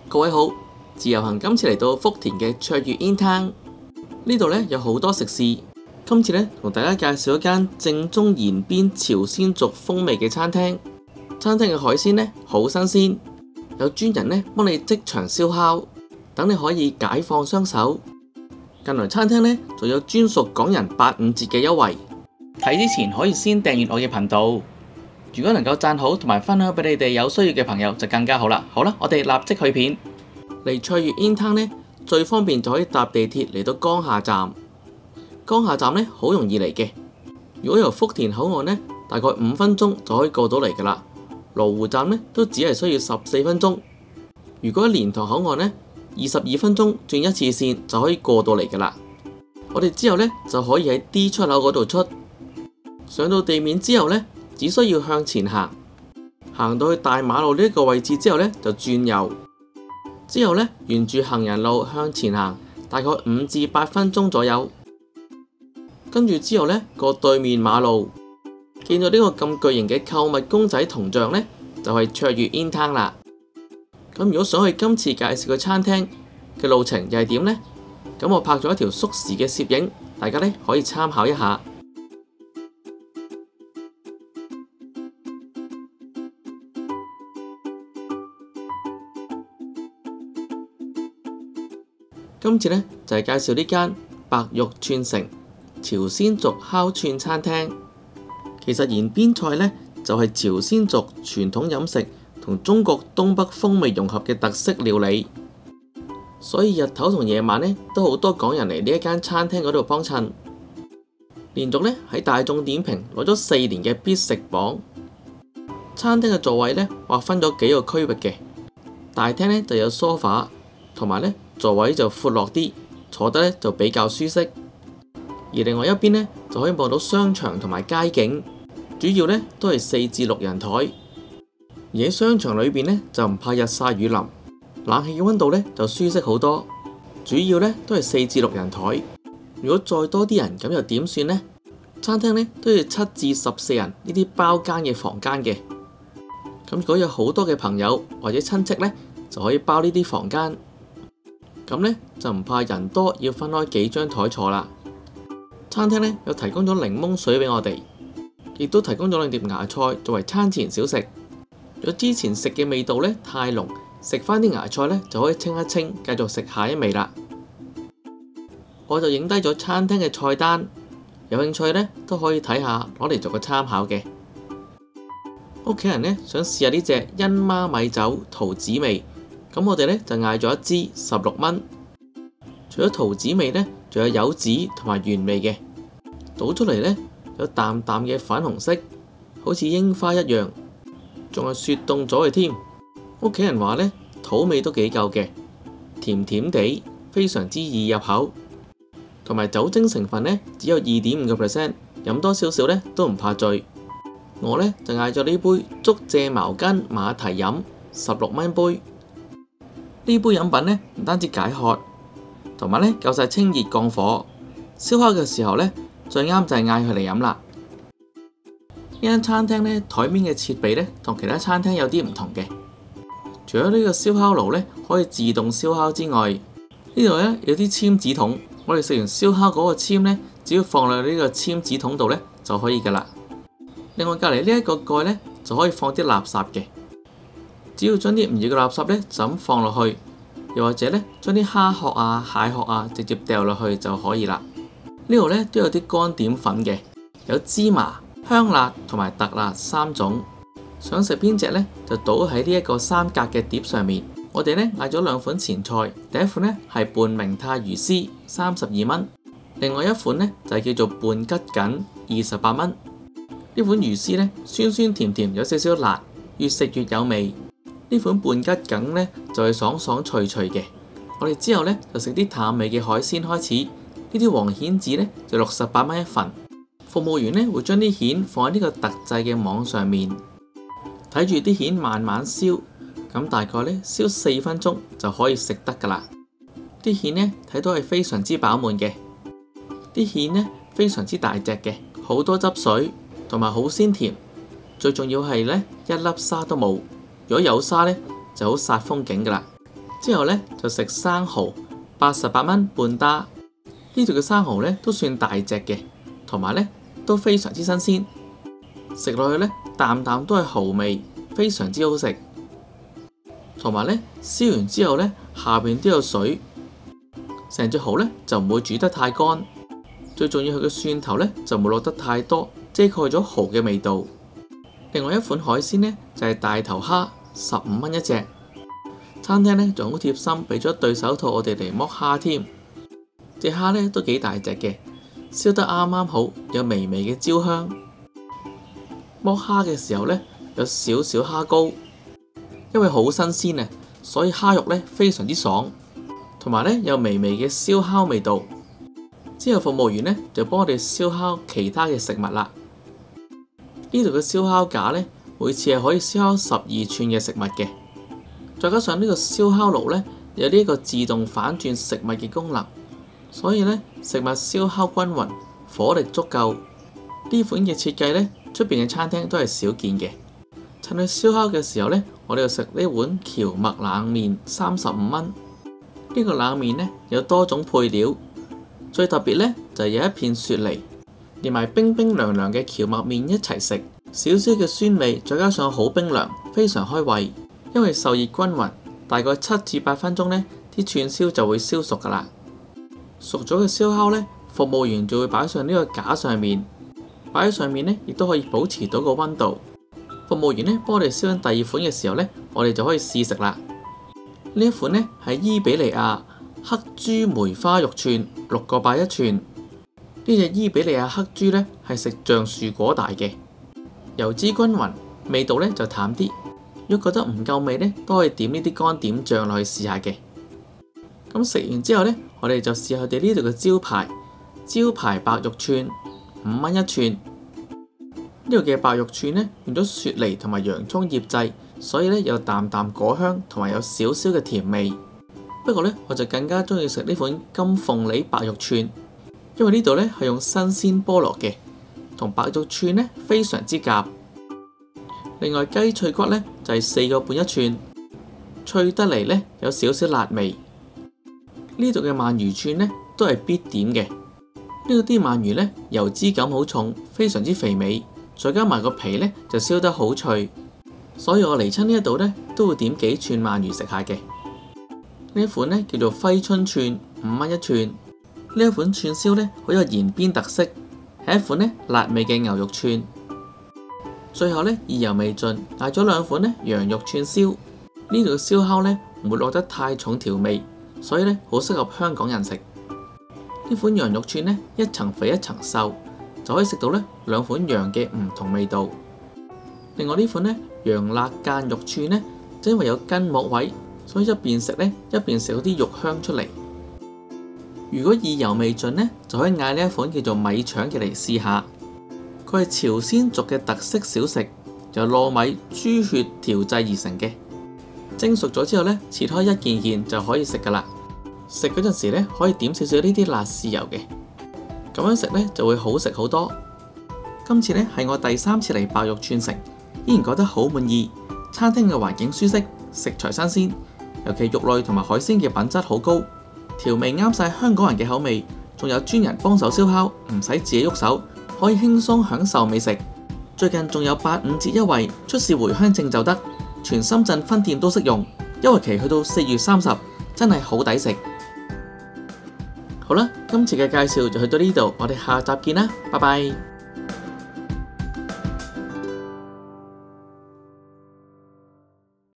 各位好，自由行今次嚟到福田嘅卓越 InTown， 呢度呢有好多食肆。今次呢同大家介紹一間正宗延邊朝鮮族風味嘅餐廳。餐廳嘅海鮮呢好新鮮，有專人呢幫你即場燒烤，等你可以解放雙手。近來餐廳呢仲有專屬港人85折嘅優惠。睇之前可以先訂閱我嘅頻道。如果能夠讚好同埋分享俾你哋有需要嘅朋友就更加好啦。好啦，我哋立即去片。嚟卓越 InTown 呢最方便就可以搭地鐵嚟到江夏站。江夏站呢好容易嚟嘅，如果由福田口岸呢大概5分鐘就可以過到嚟噶啦。羅湖站呢都只係需要14分鐘。如果喺蓮塘口岸呢22分鐘轉一次線就可以過到嚟噶啦。我哋之後呢就可以喺 D 出口嗰度出，上到地面之後呢只需要向前行，行到去大馬路呢個位置之後呢就轉右，之後呢沿住行人路向前行，大概5至8分鐘左右。跟住之後呢過對面馬路，見到呢個咁巨型嘅購物公仔銅像呢，就係卓越 InTown 啦。咁如果想去今次介紹嘅餐廳嘅路程又係點呢？咁我拍咗一條縮時嘅攝影，大家呢可以參考一下。今次呢就係介紹呢間白玉串城朝鮮族烤串餐廳。其實延邊菜呢就係朝鮮族傳統飲食同中國東北風味融合嘅特色料理，所以日頭同夜晚呢都好多港人嚟呢一間餐廳嗰度幫襯。連續呢喺大眾點評攞咗4年嘅必食榜。餐廳嘅座位呢劃分咗幾個區域嘅，大廳呢就有梳化，同埋呢座位就闊落啲，坐得呢就比較舒適。而另外一邊呢就可以望到商場同埋街景，主要呢都係4至6人台。而喺商場裏邊呢就唔怕日曬雨淋，冷氣嘅溫度呢就舒適好多。主要呢都係4至6人台。如果再多啲人咁又點算呢？餐廳呢都要7至14人呢啲包間嘅房間嘅。咁如果有好多嘅朋友或者親戚呢，就可以包呢啲房間。咁呢就唔怕人多要分開幾張台坐啦。餐廳呢有提供咗檸檬水俾我哋，亦都提供咗2碟芽菜作為餐前小食。如果之前食嘅味道呢太濃，食翻啲芽菜呢就可以清一清，繼續食下一味啦。我就影低咗餐廳嘅菜單，有興趣呢都可以睇下，攞嚟做個參考嘅。屋企人呢想試下呢隻欣媽米酒桃子味，咁我哋呢就嗌咗一支16蚊。除咗桃子味呢，仲有柚子同埋原味嘅，倒出嚟呢有淡淡嘅粉紅色，好似櫻花一樣，仲係雪凍咗嘅添。屋企人話呢土味都幾夠嘅，甜甜地，非常之易入口，同埋酒精成分呢只有2.5%，飲多少少呢都唔怕醉。我呢就嗌咗呢杯竹蔗茅根馬蹄飲16蚊杯。呢杯飲品呢唔單止解渴，同埋呢夠晒清熱降火，燒烤嘅時候呢最啱就係嗌佢嚟飲啦。呢間餐廳呢台面嘅設備呢同其他餐廳有啲唔同嘅，除咗呢個燒烤爐呢可以自動燒烤之外，呢度呢有啲簽紙筒，我哋食完燒烤嗰個簽呢，只要放落呢個簽紙筒度呢就可以噶啦。另外隔離呢一個蓋呢就可以放啲垃圾嘅，只要將啲唔要嘅垃圾呢就咁放落去，又或者呢將啲蝦殼啊、蟹殼啊直接掉落去就可以啦。呢度呢都有啲乾點粉嘅，有芝麻、香辣同埋特辣3種。想食邊隻呢就倒喺呢一個3格嘅碟上面。我哋呢嗌咗2款前菜，第一款呢係拌明太魚絲32蚊，另外一款呢就係叫做拌桔梗28蚊。呢款魚絲呢酸酸甜甜，有少少辣，越食越有味。呢款拌桔梗呢就係爽爽脆脆嘅。我哋之後呢就食啲淡味嘅海鮮開始。呢啲黃蜆子呢就68蚊一份。服務員呢會將啲蜆放喺呢個特製嘅網上面，睇住啲蜆慢慢燒，咁大概呢燒4分鐘就可以食得噶啦。啲蜆呢睇到係非常之飽滿嘅，啲蜆呢非常之大隻嘅，好多汁水。同埋好鮮甜，最重要係呢一粒沙都冇。如果有沙呢，就好煞風景噶啦。之後呢，就食生蠔，88蚊半打。呢度嘅生蠔呢都算大隻嘅，同埋呢都非常之新鮮。食落去呢，啖啖都係蠔味，非常之好食。同埋呢，燒完之後呢，下邊都有水，成隻蠔呢就唔會煮得太乾。最重要佢嘅蒜頭呢就冇落得太多，遮蓋咗蠔嘅味道。另外一款海鮮呢，就係大頭蝦，15蚊一隻。餐廳呢仲好貼心，俾咗對手套我哋嚟剝蝦添。隻蝦呢都幾大隻嘅，燒得啱啱好，有微微嘅焦香。剝蝦嘅時候呢，有少少蝦膏，因為好新鮮啊，所以蝦肉呢非常之爽，同埋呢有微微嘅燒烤味道。之後服務員呢就幫我哋燒烤其他嘅食物啦。呢度嘅燒烤架呢，每次係可以燒烤12寸嘅食物嘅，再加上呢個燒烤爐呢，有呢一個自動反轉食物嘅功能，所以呢，食物燒烤均勻，火力足夠。呢款嘅設計呢，出邊嘅餐廳都係少見嘅。趁佢燒烤嘅時候呢，我哋就食呢碗蕎麥冷麵，35蚊。呢個冷麵呢，有多種配料。最特別呢，就係有一片雪梨，連埋冰冰涼涼嘅蕎麥麵一齊食，少少嘅酸味，再加上好冰涼，非常開胃。因為受熱均勻，大概7至8分鐘呢，啲串燒就會燒熟噶啦。熟咗嘅燒烤呢，服務員就會擺上呢個架上面，擺喺上面呢，亦都可以保持到個溫度。服務員呢，幫我哋燒緊第二款嘅時候呢，我哋就可以試食啦。呢一款呢，係伊比利亞黑豬梅花肉串，6個8一串。呢隻伊比利亞黑豬呢，係食橡樹果大嘅，油脂均勻，味道呢就淡啲。如果覺得唔夠味呢，都可以點呢啲乾點醬落去試下嘅。咁食完之後呢，我哋就試下佢哋呢度嘅招牌白肉串，5蚊一串。呢度嘅白肉串呢，用咗雪梨同埋洋葱醃製，所以呢有淡淡果香同埋有少少嘅甜味。不過呢，我就更加中意食呢款金鳳梨白肉串，因為呢度呢係用新鮮菠蘿嘅，同白肉串呢非常之夾。另外雞脆骨呢，就係4個半一串，脆得嚟呢有少少辣味。呢度嘅鰻魚串呢，都係必點嘅。呢度啲鰻魚呢，油脂感好重，非常之肥美，再加埋個皮呢，就燒得好脆，所以我嚟親呢一度呢，都會點幾串鰻魚食下嘅。呢一款呢，叫做揮春串，5蚊一串。呢一款串燒呢，好有延邊特色，係一款呢辣味嘅牛肉串。最後呢，意猶未盡，嗌咗2款呢羊肉串燒。呢度嘅燒烤呢，唔會落得太重調味，所以呢，好適合香港人食。呢款羊肉串呢，一層肥一層瘦，就可以食到呢2款羊嘅唔同味道。另外呢款呢，羊辣間肉串呢，就因為有筋膜位，所以一邊食呢，一邊食到啲肉香出嚟。如果意猶未盡呢，就可以嗌呢一款叫做米腸嘅嚟試下。佢係朝鮮族嘅特色小食，由糯米、豬血調製而成嘅。蒸熟咗之後呢，切開一件件就可以食噶啦。食嗰陣時呢，可以點少少呢啲辣豉油嘅，咁樣食呢就會好食好多。今次呢，係我第3次嚟白玉串城，依然覺得好滿意。餐廳嘅環境舒適，食材新鮮，尤其肉類同埋海鮮嘅品質好高，調味啱晒香港人嘅口味，仲有專人幫手燒烤，唔使自己喐手，可以輕鬆享受美食。最近仲有85折優惠，出示回鄉證就得，全深圳分店都適用，優惠期去到4月30，真係好抵食。好啦，今次嘅介紹就去到呢度，我哋下集見啦，拜拜。